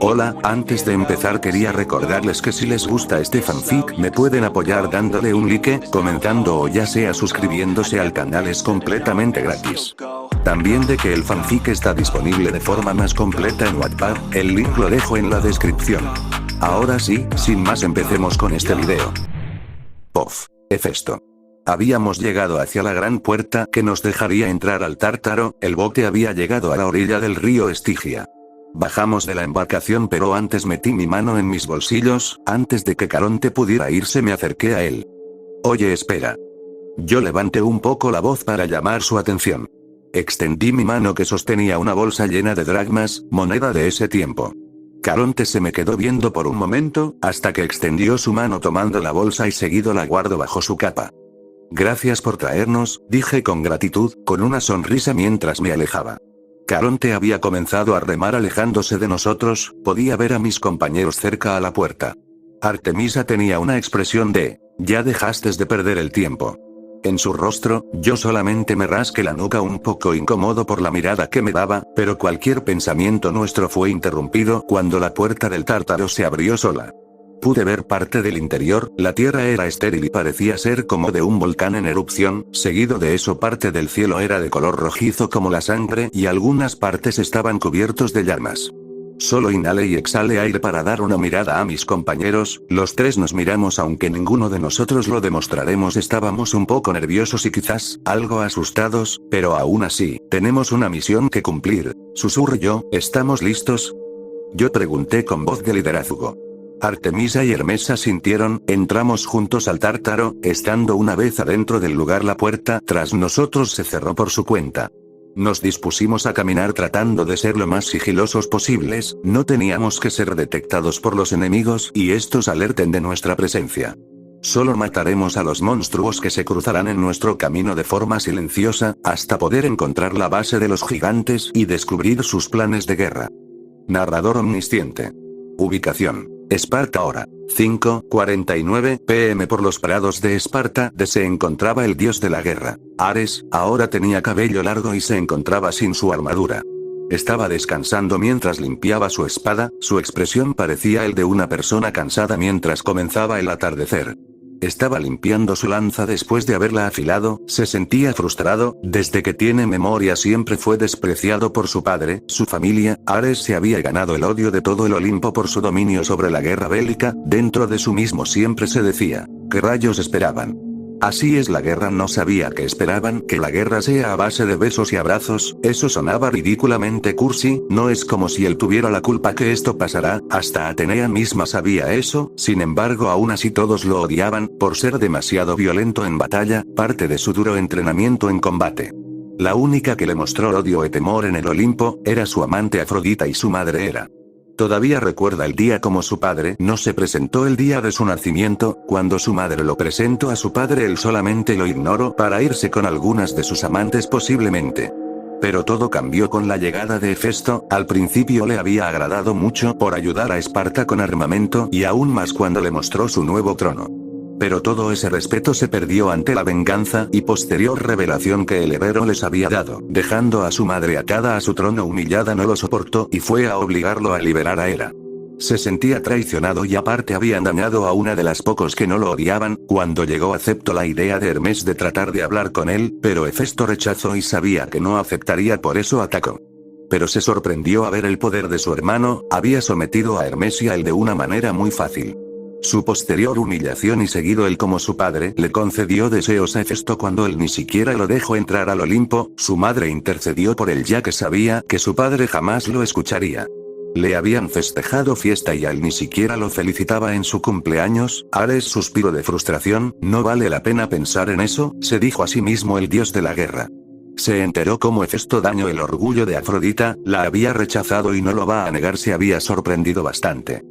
Hola, antes de empezar quería recordarles que si les gusta este fanfic me pueden apoyar dándole un like, comentando o ya sea suscribiéndose al canal, es completamente gratis. También de que el fanfic está disponible de forma más completa en Wattpad, el link lo dejo en la descripción. Ahora sí, sin más empecemos con este video. Pof. Hefesto. Habíamos llegado hacia la gran puerta que nos dejaría entrar al Tártaro, el bote había llegado a la orilla del río Estigia. Bajamos de la embarcación, pero antes metí mi mano en mis bolsillos, antes de que Caronte pudiera irse me acerqué a él. Oye, espera. Yo levanté un poco la voz para llamar su atención. Extendí mi mano que sostenía una bolsa llena de dracmas, moneda de ese tiempo. Caronte se me quedó viendo por un momento, hasta que extendió su mano tomando la bolsa y seguido la guardó bajo su capa. Gracias por traernos, dije con gratitud, con una sonrisa mientras me alejaba. Caronte había comenzado a remar alejándose de nosotros, podía ver a mis compañeros cerca a la puerta. Artemisa tenía una expresión de, ya dejaste de perder el tiempo. En su rostro, yo solamente me rasqué la nuca un poco incómodo por la mirada que me daba, pero cualquier pensamiento nuestro fue interrumpido cuando la puerta del Tártaro se abrió sola. Pude ver parte del interior, la tierra era estéril y parecía ser como de un volcán en erupción, seguido de eso parte del cielo era de color rojizo como la sangre y algunas partes estaban cubiertos de llamas. Solo inhalé y exhalé aire para dar una mirada a mis compañeros, los tres nos miramos aunque ninguno de nosotros lo demostraremos, estábamos un poco nerviosos y quizás, algo asustados, pero aún así, tenemos una misión que cumplir, susurré yo, ¿estamos listos? Yo pregunté con voz de liderazgo. Artemisa y Hermes asintieron, entramos juntos al Tártaro, estando una vez adentro del lugar la puerta tras nosotros se cerró por su cuenta. Nos dispusimos a caminar tratando de ser lo más sigilosos posibles, no teníamos que ser detectados por los enemigos y estos alerten de nuestra presencia. Solo mataremos a los monstruos que se cruzarán en nuestro camino de forma silenciosa, hasta poder encontrar la base de los gigantes y descubrir sus planes de guerra. Narrador omnisciente. Ubicación. Esparta, hora 5:49 p.m. Por los prados de Esparta se encontraba el dios de la guerra. Ares, ahora tenía cabello largo y se encontraba sin su armadura. Estaba descansando mientras limpiaba su espada, su expresión parecía el de una persona cansada mientras comenzaba el atardecer. Estaba limpiando su lanza después de haberla afilado, se sentía frustrado, desde que tiene memoria siempre fue despreciado por su padre, su familia, Ares se había ganado el odio de todo el Olimpo por su dominio sobre la guerra bélica, dentro de su mismo siempre se decía, ¿qué rayos esperaban? Así es la guerra, no sabía que esperaban que la guerra sea a base de besos y abrazos, eso sonaba ridículamente cursi, no es como si él tuviera la culpa que esto pasará, hasta Atenea misma sabía eso, sin embargo aún así todos lo odiaban, por ser demasiado violento en batalla, parte de su duro entrenamiento en combate. La única que le mostró odio y temor en el Olimpo, era su amante Afrodita y su madre Hera. Todavía recuerda el día como su padre no se presentó el día de su nacimiento, cuando su madre lo presentó a su padre él solamente lo ignoró para irse con algunas de sus amantes posiblemente. Pero todo cambió con la llegada de Hefesto, al principio le había agradado mucho por ayudar a Esparta con armamento y aún más cuando le mostró su nuevo trono. Pero todo ese respeto se perdió ante la venganza y posterior revelación que el heredero les había dado, dejando a su madre atada a su trono humillada no lo soportó y fue a obligarlo a liberar a Hera. Se sentía traicionado y aparte habían dañado a una de las pocos que no lo odiaban, cuando llegó aceptó la idea de Hermes de tratar de hablar con él, pero Hefesto rechazó y sabía que no aceptaría, por eso atacó. Pero se sorprendió a ver el poder de su hermano, había sometido a Hermes y a él de una manera muy fácil. Su posterior humillación y seguido él como su padre le concedió deseos a Hefesto cuando él ni siquiera lo dejó entrar al Olimpo, su madre intercedió por él ya que sabía que su padre jamás lo escucharía. Le habían festejado fiesta y a él ni siquiera lo felicitaba en su cumpleaños, Ares suspiró de frustración, no vale la pena pensar en eso, se dijo a sí mismo el dios de la guerra. Se enteró cómo Hefesto dañó el orgullo de Afrodita, la había rechazado y no lo va a negar, se había sorprendido bastante.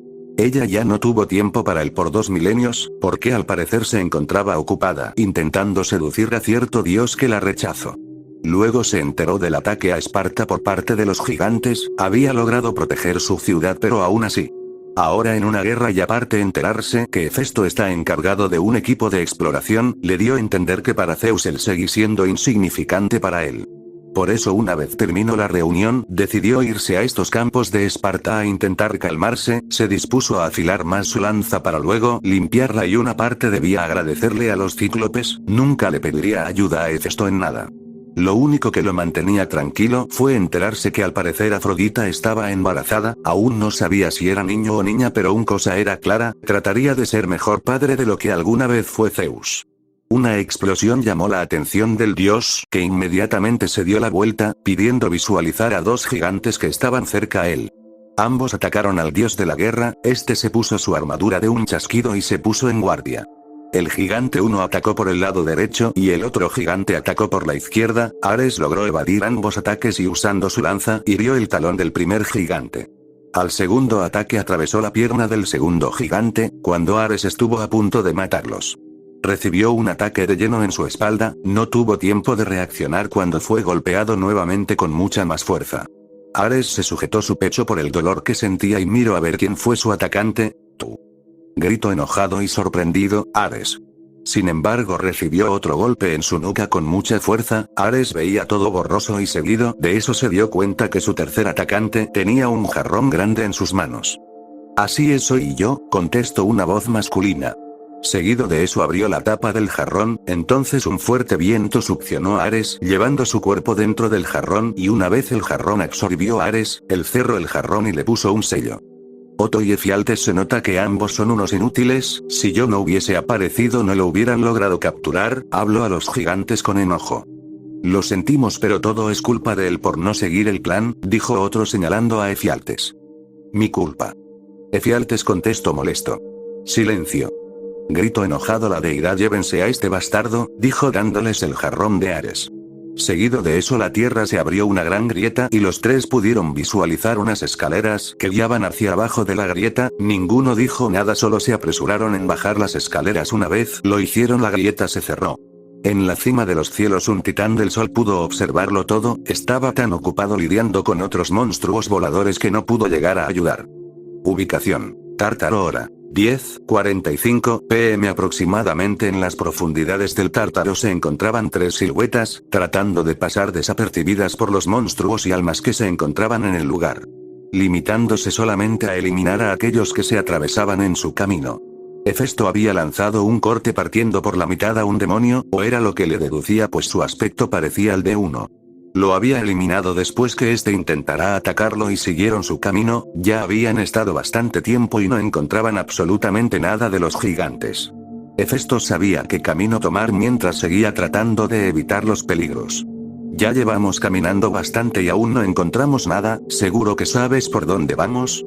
Ella ya no tuvo tiempo para él por 2 milenios, porque al parecer se encontraba ocupada intentando seducir a cierto dios que la rechazó. Luego se enteró del ataque a Esparta por parte de los gigantes, había logrado proteger su ciudad pero aún así. Ahora en una guerra y aparte enterarse que Hefesto está encargado de un equipo de exploración, le dio a entender que para Zeus él seguía siendo insignificante para él. Por eso una vez terminó la reunión, decidió irse a estos campos de Esparta a intentar calmarse, se dispuso a afilar más su lanza para luego limpiarla y una parte debía agradecerle a los cíclopes, nunca le pediría ayuda a Hefesto en nada. Lo único que lo mantenía tranquilo fue enterarse que al parecer Afrodita estaba embarazada, aún no sabía si era niño o niña pero una cosa era clara, trataría de ser mejor padre de lo que alguna vez fue Zeus. Una explosión llamó la atención del dios, que inmediatamente se dio la vuelta, pidiendo visualizar a dos gigantes que estaban cerca a él. Ambos atacaron al dios de la guerra, este se puso su armadura de un chasquido y se puso en guardia. El gigante uno atacó por el lado derecho y el otro gigante atacó por la izquierda. Ares logró evadir ambos ataques y usando su lanza hirió el talón del primer gigante. Al segundo ataque atravesó la pierna del segundo gigante, cuando Ares estuvo a punto de matarlos. Recibió un ataque de lleno en su espalda, no tuvo tiempo de reaccionar cuando fue golpeado nuevamente con mucha más fuerza. Ares se sujetó su pecho por el dolor que sentía y miró a ver quién fue su atacante. Tú. Gritó enojado y sorprendido, Ares. Sin embargo recibió otro golpe en su nuca con mucha fuerza, Ares veía todo borroso y seguido de eso se dio cuenta que su tercer atacante tenía un jarrón grande en sus manos. Así es soy yo, contestó una voz masculina. Seguido de eso abrió la tapa del jarrón, entonces un fuerte viento succionó a Ares, llevando su cuerpo dentro del jarrón y una vez el jarrón absorbió a Ares, él cerró el jarrón y le puso un sello. Oto y Efialtes se nota que ambos son unos inútiles, si yo no hubiese aparecido no lo hubieran logrado capturar, habló a los gigantes con enojo. Lo sentimos pero todo es culpa de él por no seguir el plan, dijo otro señalando a Efialtes. Mi culpa. Efialtes contestó molesto. Silencio. Gritó enojado la deidad llévense a este bastardo, dijo dándoles el jarrón de Ares. Seguido de eso la tierra se abrió una gran grieta y los tres pudieron visualizar unas escaleras que guiaban hacia abajo de la grieta, ninguno dijo nada solo se apresuraron en bajar las escaleras una vez lo hicieron la grieta se cerró. En la cima de los cielos un titán del sol pudo observarlo todo, estaba tan ocupado lidiando con otros monstruos voladores que no pudo llegar a ayudar. Ubicación. Tártaro hora. 10:45 p.m. aproximadamente en las profundidades del Tártaro se encontraban tres siluetas, tratando de pasar desapercibidas por los monstruos y almas que se encontraban en el lugar. Limitándose solamente a eliminar a aquellos que se atravesaban en su camino. Hefesto había lanzado un corte partiendo por la mitad a un demonio, o era lo que le deducía pues su aspecto parecía el de uno. Lo había eliminado después que este intentara atacarlo y siguieron su camino, ya habían estado bastante tiempo y no encontraban absolutamente nada de los gigantes. Hefesto sabía qué camino tomar mientras seguía tratando de evitar los peligros. Ya llevamos caminando bastante y aún no encontramos nada, ¿seguro que sabes por dónde vamos?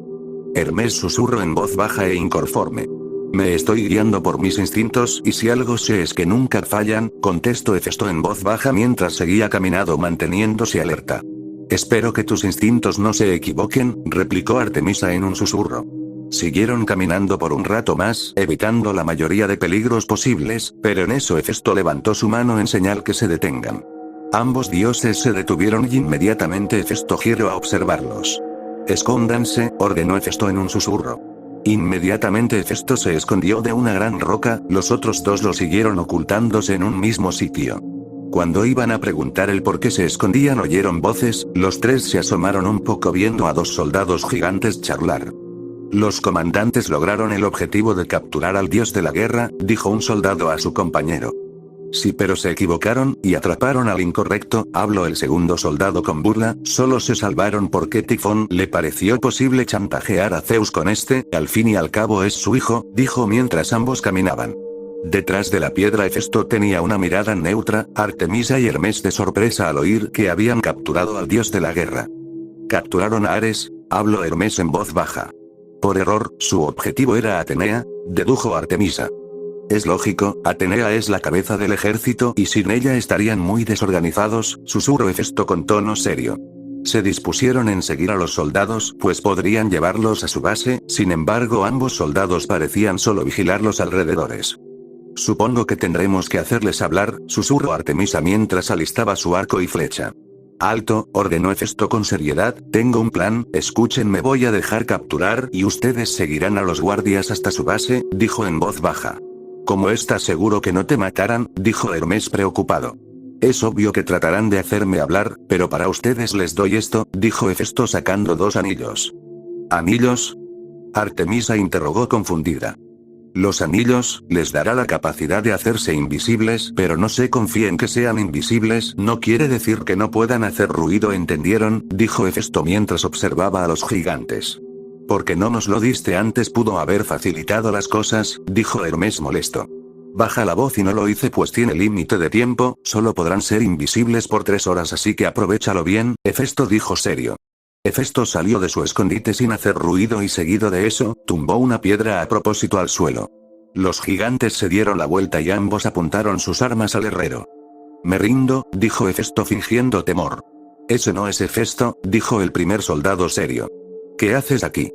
Hermes susurró en voz baja e inconforme. Me estoy guiando por mis instintos y si algo sé es que nunca fallan, contestó Hefesto en voz baja mientras seguía caminando manteniéndose alerta. Espero que tus instintos no se equivoquen, replicó Artemisa en un susurro. Siguieron caminando por un rato más, evitando la mayoría de peligros posibles, pero en eso Hefesto levantó su mano en señal que se detengan. Ambos dioses se detuvieron y inmediatamente Hefesto giró a observarlos. Escóndanse, ordenó Hefesto en un susurro. Inmediatamente Hefesto se escondió de una gran roca, los otros dos lo siguieron ocultándose en un mismo sitio. Cuando iban a preguntar el por qué se escondían oyeron voces, los tres se asomaron un poco viendo a dos soldados gigantes charlar. Los comandantes lograron el objetivo de capturar al dios de la guerra, dijo un soldado a su compañero. Sí, pero se equivocaron, y atraparon al incorrecto, habló el segundo soldado con burla, solo se salvaron porque Tifón le pareció posible chantajear a Zeus con este, al fin y al cabo es su hijo, dijo mientras ambos caminaban. Detrás de la piedra Hefesto tenía una mirada neutra, Artemisa y Hermes de sorpresa al oír que habían capturado al dios de la guerra. Capturaron a Ares, habló Hermes en voz baja. Por error, su objetivo era Atenea, dedujo Artemisa. Es lógico, Atenea es la cabeza del ejército y sin ella estarían muy desorganizados, susurró Hefesto con tono serio. Se dispusieron en seguir a los soldados pues podrían llevarlos a su base, sin embargo ambos soldados parecían solo vigilar los alrededores. Supongo que tendremos que hacerles hablar, susurró Artemisa mientras alistaba su arco y flecha. Alto, ordenó Hefesto con seriedad, tengo un plan, escúchenme voy a dejar capturar y ustedes seguirán a los guardias hasta su base, dijo en voz baja. ¿Cómo estás seguro que no te matarán? Dijo Hermes preocupado. Es obvio que tratarán de hacerme hablar, pero para ustedes les doy esto, dijo Hefesto sacando 2 anillos. ¿Anillos? Artemisa interrogó confundida. Los anillos, les dará la capacidad de hacerse invisibles, pero no se confíen que sean invisibles, no quiere decir que no puedan hacer ruido, ¿entendieron?, dijo Hefesto mientras observaba a los gigantes. ¿Por qué no nos lo diste antes? Pudo haber facilitado las cosas, dijo Hermes molesto. Baja la voz y no lo hice pues tiene límite de tiempo, solo podrán ser invisibles por 3 horas así que aprovéchalo bien, Hefesto dijo serio. Hefesto salió de su escondite sin hacer ruido y seguido de eso, tumbó una piedra a propósito al suelo. Los gigantes se dieron la vuelta y ambos apuntaron sus armas al herrero. Me rindo, dijo Hefesto fingiendo temor. Ese no es Hefesto, dijo el primer soldado serio. ¿Qué haces aquí?,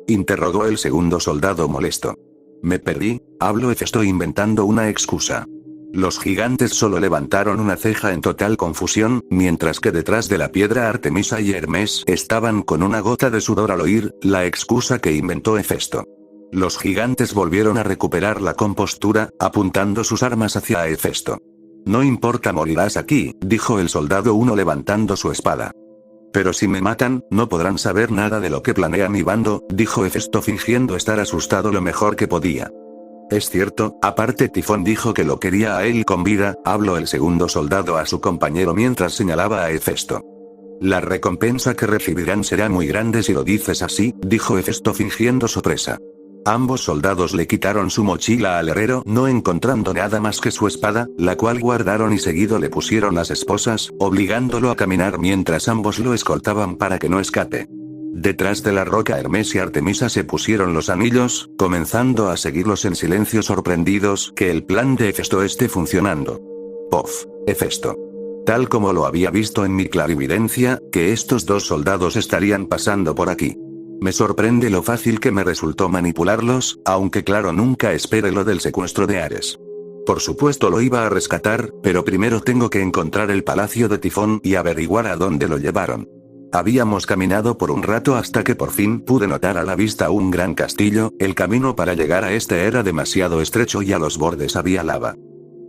interrogó el segundo soldado molesto. Me perdí, habló Hefesto inventando una excusa. Los gigantes solo levantaron una ceja en total confusión, mientras que detrás de la piedra Artemisa y Hermes estaban con una gota de sudor al oír la excusa que inventó Hefesto. Los gigantes volvieron a recuperar la compostura, apuntando sus armas hacia Hefesto. No importa, morirás aquí, dijo el soldado uno levantando su espada. Pero si me matan, no podrán saber nada de lo que planea mi bando, dijo Hefesto fingiendo estar asustado lo mejor que podía. Es cierto, aparte Tifón dijo que lo quería a él con vida, habló el segundo soldado a su compañero mientras señalaba a Hefesto. La recompensa que recibirán será muy grande si lo dices así, dijo Hefesto fingiendo sorpresa. Ambos soldados le quitaron su mochila al herrero no encontrando nada más que su espada, la cual guardaron y seguido le pusieron las esposas, obligándolo a caminar mientras ambos lo escoltaban para que no escape. Detrás de la roca Hermes y Artemisa se pusieron los anillos, comenzando a seguirlos en silencio sorprendidos que el plan de Hefesto esté funcionando. Pof, Hefesto. Tal como lo había visto en mi clarividencia, que estos 2 soldados estarían pasando por aquí. Me sorprende lo fácil que me resultó manipularlos, aunque claro nunca esperé lo del secuestro de Ares. Por supuesto lo iba a rescatar, pero primero tengo que encontrar el palacio de Tifón y averiguar a dónde lo llevaron. Habíamos caminado por un rato hasta que por fin pude notar a la vista un gran castillo, el camino para llegar a este era demasiado estrecho y a los bordes había lava.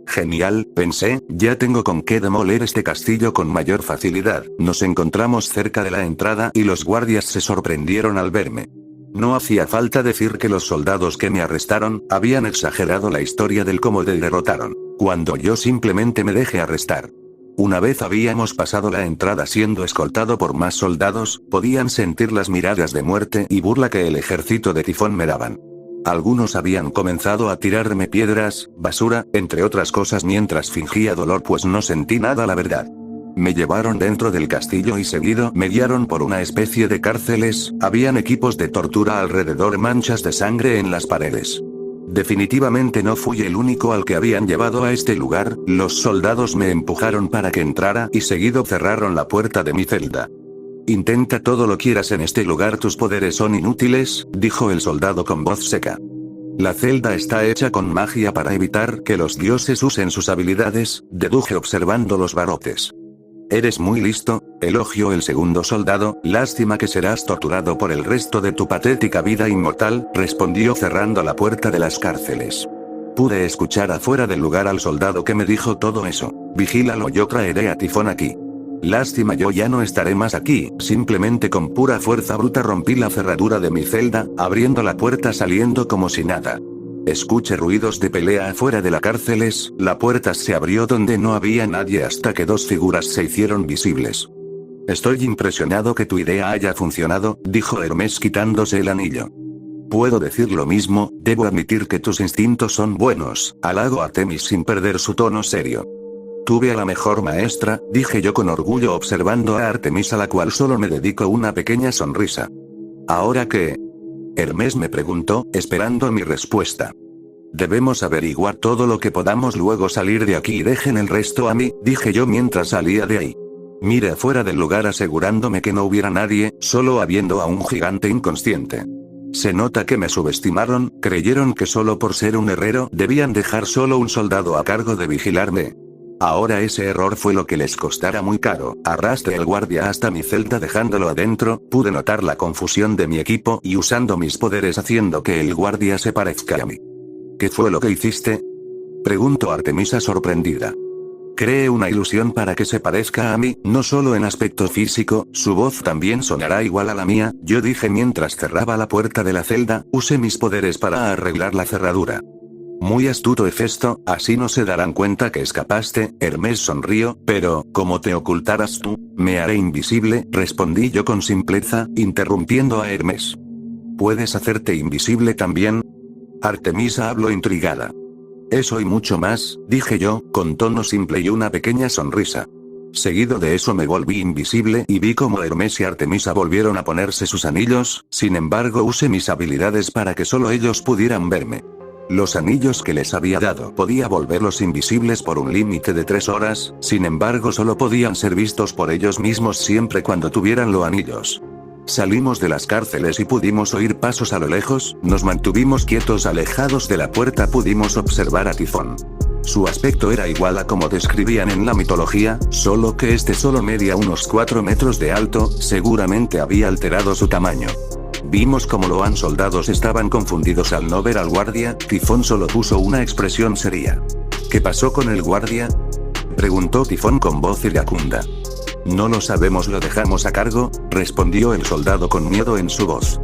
Genial, pensé, ya tengo con qué demoler este castillo con mayor facilidad. Nos encontramos cerca de la entrada y los guardias se sorprendieron al verme. No hacía falta decir que los soldados que me arrestaron habían exagerado la historia del cómo me derrotaron, cuando yo simplemente me dejé arrestar. Una vez habíamos pasado la entrada siendo escoltado por más soldados, podían sentir las miradas de muerte y burla que el ejército de Tifón me daban. Algunos habían comenzado a tirarme piedras, basura, entre otras cosas mientras fingía dolor pues no sentí nada la verdad. Me llevaron dentro del castillo y seguido me guiaron por una especie de cárceles, habían equipos de tortura alrededor, manchas de sangre en las paredes. Definitivamente no fui el único al que habían llevado a este lugar, los soldados me empujaron para que entrara y seguido cerraron la puerta de mi celda. Intenta todo lo quieras en este lugar, tus poderes son inútiles, dijo el soldado con voz seca. La celda está hecha con magia para evitar que los dioses usen sus habilidades, deduje observando los barrotes. Eres muy listo, elogió el segundo soldado, lástima que serás torturado por el resto de tu patética vida inmortal, respondió cerrando la puerta de las cárceles. Pude escuchar afuera del lugar al soldado que me dijo todo eso. Vigílalo, yo traeré a Tifón aquí. Lástima, yo ya no estaré más aquí, simplemente con pura fuerza bruta rompí la cerradura de mi celda, abriendo la puerta saliendo como si nada. Escuché ruidos de pelea afuera de las cárceles, la puerta se abrió donde no había nadie hasta que 2 figuras se hicieron visibles. Estoy impresionado que tu idea haya funcionado, dijo Hermes quitándose el anillo. Puedo decir lo mismo, debo admitir que tus instintos son buenos, halagó a Temis sin perder su tono serio. Tuve a la mejor maestra, dije yo con orgullo observando a Artemisa, a la cual solo me dedico una pequeña sonrisa. ¿Ahora qué? Hermes me preguntó, esperando mi respuesta. Debemos averiguar todo lo que podamos, luego salir de aquí y dejen el resto a mí, dije yo mientras salía de ahí. Miré afuera del lugar asegurándome que no hubiera nadie, solo habiendo a un gigante inconsciente. Se nota que me subestimaron, creyeron que solo por ser un herrero debían dejar solo un soldado a cargo de vigilarme. Ahora ese error fue lo que les costará muy caro. Arrastré al guardia hasta mi celda dejándolo adentro, pude notar la confusión de mi equipo y usando mis poderes haciendo que el guardia se parezca a mí. ¿Qué fue lo que hiciste?, preguntó Artemisa sorprendida. Cree una ilusión para que se parezca a mí, no solo en aspecto físico, su voz también sonará igual a la mía, yo dije mientras cerraba la puerta de la celda, usé mis poderes para arreglar la cerradura. Muy astuto Hefesto, así no se darán cuenta que escapaste, Hermes sonrió, pero, como te ocultaras tú, me haré invisible, respondí yo con simpleza, interrumpiendo a Hermes. ¿Puedes hacerte invisible también? Artemisa habló intrigada. Eso y mucho más, dije yo, con tono simple y una pequeña sonrisa. Seguido de eso me volví invisible y vi como Hermes y Artemisa volvieron a ponerse sus anillos, sin embargo usé mis habilidades para que solo ellos pudieran verme. Los anillos que les había dado podía volverlos invisibles por un límite de 3 horas, sin embargo solo podían ser vistos por ellos mismos siempre cuando tuvieran los anillos. Salimos de las cárceles y pudimos oír pasos a lo lejos, nos mantuvimos quietos alejados de la puerta, pudimos observar a Tifón. Su aspecto era igual a como describían en la mitología, solo que este solo medía unos 4 metros de alto, seguramente había alterado su tamaño. Vimos como los soldados estaban confundidos al no ver al guardia, Tifón solo puso una expresión seria. ¿Qué pasó con el guardia? Preguntó Tifón con voz iracunda. No lo sabemos, lo dejamos a cargo, respondió el soldado con miedo en su voz.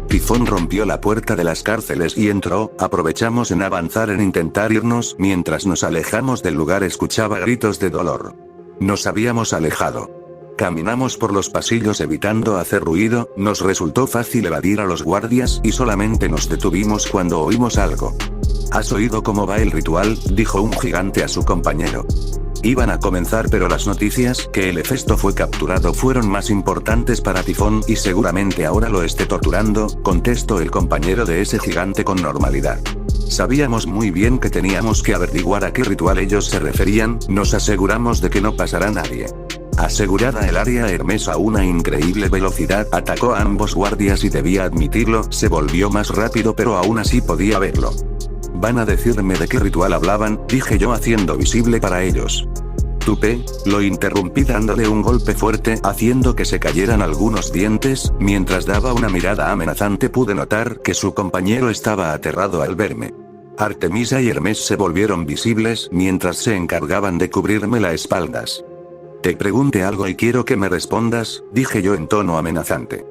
Tifón rompió la puerta de las cárceles y entró, aprovechamos en avanzar en intentar irnos, mientras nos alejamos del lugar escuchaba gritos de dolor. Nos habíamos alejado. Caminamos por los pasillos evitando hacer ruido, nos resultó fácil evadir a los guardias y solamente nos detuvimos cuando oímos algo. ¿Has oído cómo va el ritual?, dijo un gigante a su compañero. Iban a comenzar, pero las noticias que el Hefesto fue capturado fueron más importantes para Tifón y seguramente ahora lo esté torturando, contestó el compañero de ese gigante con normalidad. Sabíamos muy bien que teníamos que averiguar a qué ritual ellos se referían, nos aseguramos de que no pasará nadie. Asegurada el área, Hermes a una increíble velocidad atacó a ambos guardias y debía admitirlo, se volvió más rápido pero aún así podía verlo. Van a decirme de qué ritual hablaban, dije yo haciendo visible para ellos. Tupe, lo interrumpí dándole un golpe fuerte haciendo que se cayeran algunos dientes, mientras daba una mirada amenazante pude notar que su compañero estaba aterrado al verme. Artemisa y Hermes se volvieron visibles mientras se encargaban de cubrirme las espaldas. Te pregunté algo y quiero que me respondas, dije yo en tono amenazante.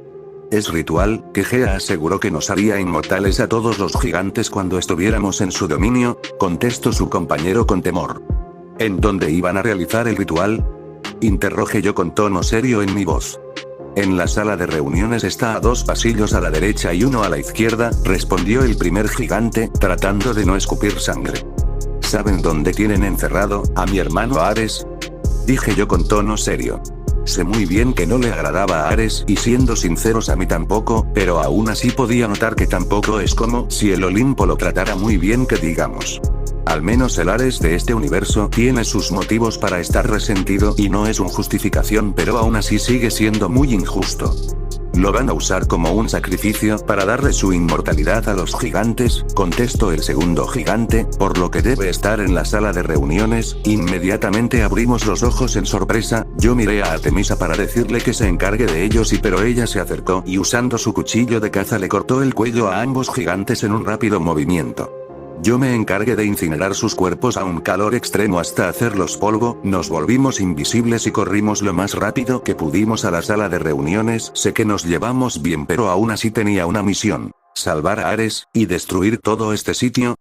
Es ritual, que Gea aseguró que nos haría inmortales a todos los gigantes cuando estuviéramos en su dominio, contestó su compañero con temor. ¿En dónde iban a realizar el ritual? Interrogué yo con tono serio en mi voz. En la sala de reuniones está a 2 pasillos a la derecha y 1 a la izquierda, respondió el primer gigante, tratando de no escupir sangre. ¿Saben dónde tienen encerrado a mi hermano Ares?, dije yo con tono serio. Sé muy bien que no le agradaba a Ares y siendo sinceros a mí tampoco, pero aún así podía notar que tampoco es como si el Olimpo lo tratara muy bien que digamos. Al menos el Ares de este universo tiene sus motivos para estar resentido y no es una justificación, pero aún así sigue siendo muy injusto. Lo van a usar como un sacrificio para darle su inmortalidad a los gigantes, contestó el segundo gigante, por lo que debe estar en la sala de reuniones. Inmediatamente abrimos los ojos en sorpresa, yo miré a Artemisa para decirle que se encargue de ellos pero ella se acercó y usando su cuchillo de caza le cortó el cuello a ambos gigantes en un rápido movimiento. Yo me encargué de incinerar sus cuerpos a un calor extremo hasta hacerlos polvo, nos volvimos invisibles y corrimos lo más rápido que pudimos a la sala de reuniones. Sé que nos llevamos bien pero aún así tenía una misión, salvar a Ares, y destruir todo este sitio.